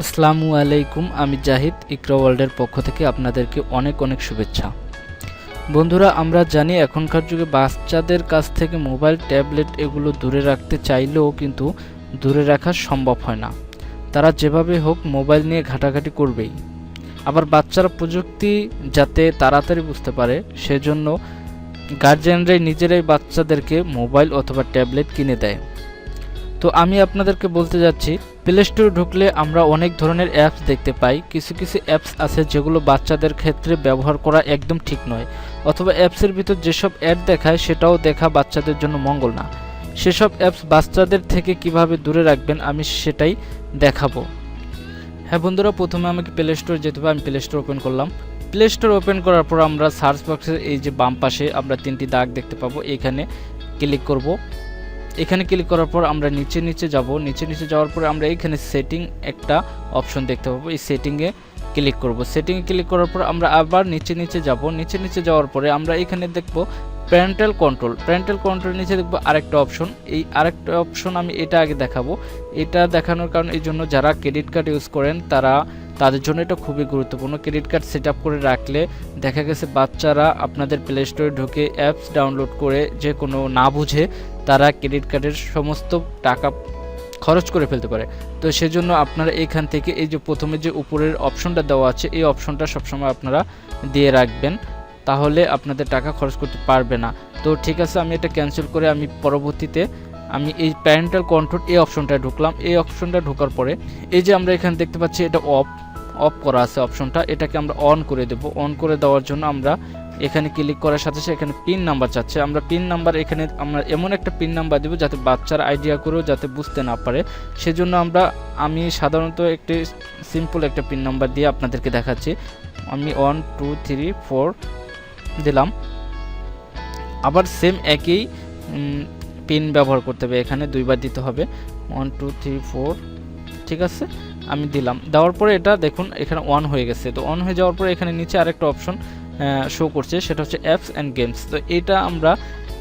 আসসালামু আলাইকুম, আমি জাহিদ ইকরা ওয়ার্ল্ডের পক্ষ থেকে আপনাদেরকে অনেক অনেক শুভেচ্ছা। বন্ধুরা, আমরা জানি এখনকার যুগে বাচ্চাদের কাছ থেকে মোবাইল, ট্যাবলেট এগুলো দূরে রাখতে চাইলেও কিন্তু দূরে রাখা সম্ভব হয় না। তারা যেভাবে হোক মোবাইল নিয়ে ঘাটাঘাটি করবেই। আবার বাচ্চারা প্রযুক্তি যাতে তাড়াতাড়ি বুঝতে পারে সেজন্য গার্জিয়ানরাই নিজেরাই বাচ্চাদেরকে মোবাইল অথবা ট্যাবলেট কিনে দেয়। তো আমি আপনাদেরকে বলতে যাচ্ছি, প্লে স্টোরে ঢুকলে আমরা অনেক ধরনের অ্যাপস দেখতে পাই। কিছু কিছু অ্যাপস আছে যেগুলো বাচ্চাদের ক্ষেত্রে ব্যবহার করা একদম ঠিক নয়, অথবা অ্যাপসের ভিতর যেসব অ্যাড দেখায় সেটাও দেখা বাচ্চাদের জন্য মঙ্গল না। সেসব অ্যাপস বাচ্চাদের থেকে কিভাবে দূরে রাখবেন আমি সেটাই দেখাবো। হ্যাঁ বন্ধুরা, প্রথমে আমাকে প্লে স্টোরে যেতে হবে। আমি প্লে স্টোর ওপেন করলাম। প্লে স্টোর ওপেন করার পর আমরা সার্চ বক্সের এই যে বাম পাশে আমরা তিনটি দাগ দেখতে পাবো, এখানে ক্লিক করব। এখানে ক্লিক করার পর আমরা নিচে যাব। নিচে যাওয়ার পরে আমরা এইখানে সেটিং একটা অপশন দেখতে পাবো, এই সেটিংয়ে ক্লিক করব। সেটিংয়ে ক্লিক করার পর আমরা আবার নিচে যাব। নিচে যাওয়ার পরে আমরা এখানে দেখব প্যারেন্টাল কন্ট্রোল। প্যারেন্টাল কন্ট্রোল নিচে দেখব আরেকটা অপশন। এই আরেকটা অপশন আমি এটা আগে দেখাবো। এটা দেখানোর কারণ এই জন্য যারা ক্রেডিট কার্ড ইউজ করেন তাদের জন্য এটা খুবই গুরুত্বপূর্ণ। ক্রেডিট কার্ড সেট আপ করে রাখলে দেখা গেছে বাচ্চারা আপনাদের প্লে স্টোরে ঢুকে অ্যাপস ডাউনলোড করে যে কোনো না বুঝে তারা ক্রেডিট কার্ডের সমস্ত টাকা খরচ করে ফেলতে পারে। তো সেজন্য আপনারা এখান থেকে এই যে প্রথমে যে উপরের অপশনটা দেওয়া আছে এই অপশনটা সবসময় আপনারা দিয়ে রাখবেন, তাহলে আপনাদের টাকা খরচ করতে পারবে না। তো ঠিক আছে, আমি এটা ক্যান্সেল করে আমি পরবর্তীতে এই প্যারেন্টাল কন্ট্রোল এই অপশনটা ঢুকলাম। এই অপশনটা ঢোকার পরে এই যে আমরা এখানে দেখতে পাচ্ছি এটা অফ করা আছে অপশনটা, এটাকে আমরা অন করে দেব। অন করে দেওয়ার জন্য আমরা এখানে ক্লিক করার সাথে সাথে এখানে পিন নাম্বার চাচ্ছে। আমরা পিন নাম্বার এখানে আমরা এমন একটা পিন নাম্বার দেব যাতে বাচ্চারা আইডিয়া করেও যাতে বুঝতে না পারে। সেজন্য আমি সাধারণত একটি সিম্পল একটা পিন নাম্বার দিয়ে আপনাদেরকে দেখাচ্ছি। আমি 1 2 3 4 দিলাম। আবার সেম একই পিন ব্যবহার করতে হবে, এখানে দুইবার দিতে হবে। 1 2 3 4, ঠিক আছে, আমি দিলাম। দেওয়ার পরে এটা দেখুন এখানে অন হয়ে গেছে। তো অন হয়ে যাওয়ার পরে এখানে নিচে আরেকটা অপশন শো করছে, সেটা হচ্ছে অ্যাপস অ্যান্ড গেমস। তো এটা আমরা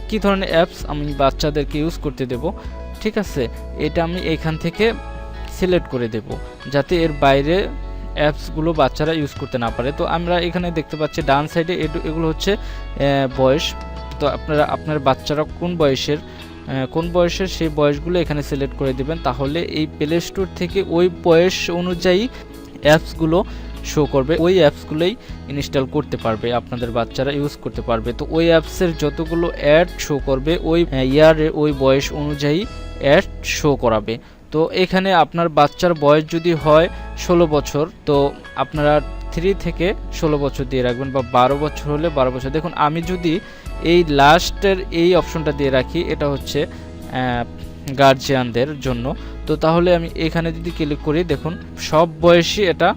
কি ধরনের অ্যাপস আমি বাচ্চাদেরকে ইউজ করতে দেব, ঠিক আছে, এটা আমি এখান থেকে সিলেক্ট করে দেব যাতে এর বাইরে অ্যাপসগুলো বাচ্চারা ইউজ করতে না পারে। তো আমরা এখানে দেখতে পাচ্ছি ডান সাইডে এগুলো হচ্ছে বয়স। তো আপনার বাচ্চারা কোন বয়সের সেই বয়সগুলো এখানে সিলেক্ট করে দিবেন, তাহলে এই প্লে স্টোর থেকে ওই বয়স অনুযায়ী অ্যাপসগুলো শো করবে। ওই অ্যাপসগুলোই ইনস্টল করতে পারবে, আপনাদের বাচ্চারা ইউজ করতে পারবে। তো ওই অ্যাপসের যতগুলো অ্যাড শো করবে ওই ইয়ারে ওই বয়স অনুযায়ী অ্যাড শো করাবে। তো এখানে আপনার বাচ্চার বয়স যদি হয় 16 বছর, তো আপনারা 3 থেকে 16 বছর দিয়ে রাখবেন, বা 12 বছর হলে 12 বছর। দেখুন আমি যদি এই লাস্টের এই অপশনটা দিয়ে রাখি, এটা হচ্ছে গার্জিয়ানদের জন্য। তো তাহলে আমি এখানে যদি ক্লিক করি, দেখুন সব বয়সই এটা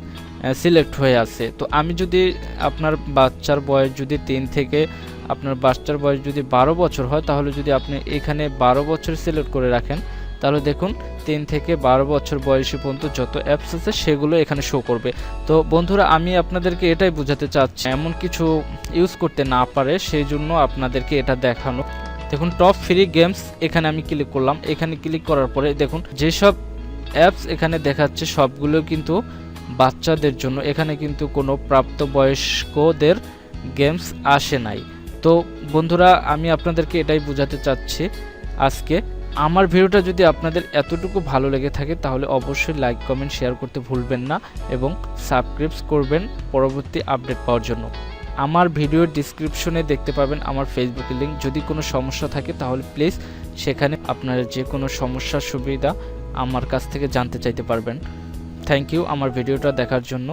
সিলেক্ট হয়ে আছে। তো আমি যদি আপনার বাচ্চার বয়স যদি 3 থেকে আপনার বাচ্চার বয়স যদি 12 বছর হয়, তাহলে যদি আপনি এখানে 12 বছর সিলেক্ট করে রাখেন, তাহলে দেখুন 3 থেকে 12 বছর বয়সী পর্যন্ত যত অ্যাপস আছে সেগুলো এখানে শো করবে। তো বন্ধুরা, আমি আপনাদেরকে এটাই বোঝাতে চাচ্ছি, এমন কিছু ইউজ করতে না পারে সেই জন্য আপনাদেরকে এটা দেখানো। দেখুন টপ ফ্রি গেমস, এখানে আমি ক্লিক করলাম। এখানে ক্লিক করার পরে দেখুন যেসব অ্যাপস এখানে দেখাচ্ছে সবগুলো কিন্তু বাচ্চাদের জন্য, এখানে কিন্তু কোনো প্রাপ্তবয়স্কদের গেমস আসে নাই। তো বন্ধুরা, আমি আপনাদেরকে এটাই বোঝাতে চাচ্ছি আজকে। আমার ভিডিওটা যদি আপনাদের এতটুকু ভালো লেগে থাকে তাহলে অবশ্যই লাইক কমেন্ট শেয়ার করতে ভুলবেন না, এবং সাবস্ক্রাইব করবেন পরবর্তী আপডেট পাওয়ার জন্য। আমার ভিডিওর ডিসক্রিপশনে দেখতে পাবেন আমার ফেসবুকের লিঙ্ক। যদি কোনো সমস্যা থাকে তাহলে প্লিজ সেখানে আপনার যে কোনো সমস্যার সুবিধা আমার কাছ থেকে জানতে চাইতে পারবেন। থ্যাংক ইউ আমার ভিডিওটা দেখার জন্য।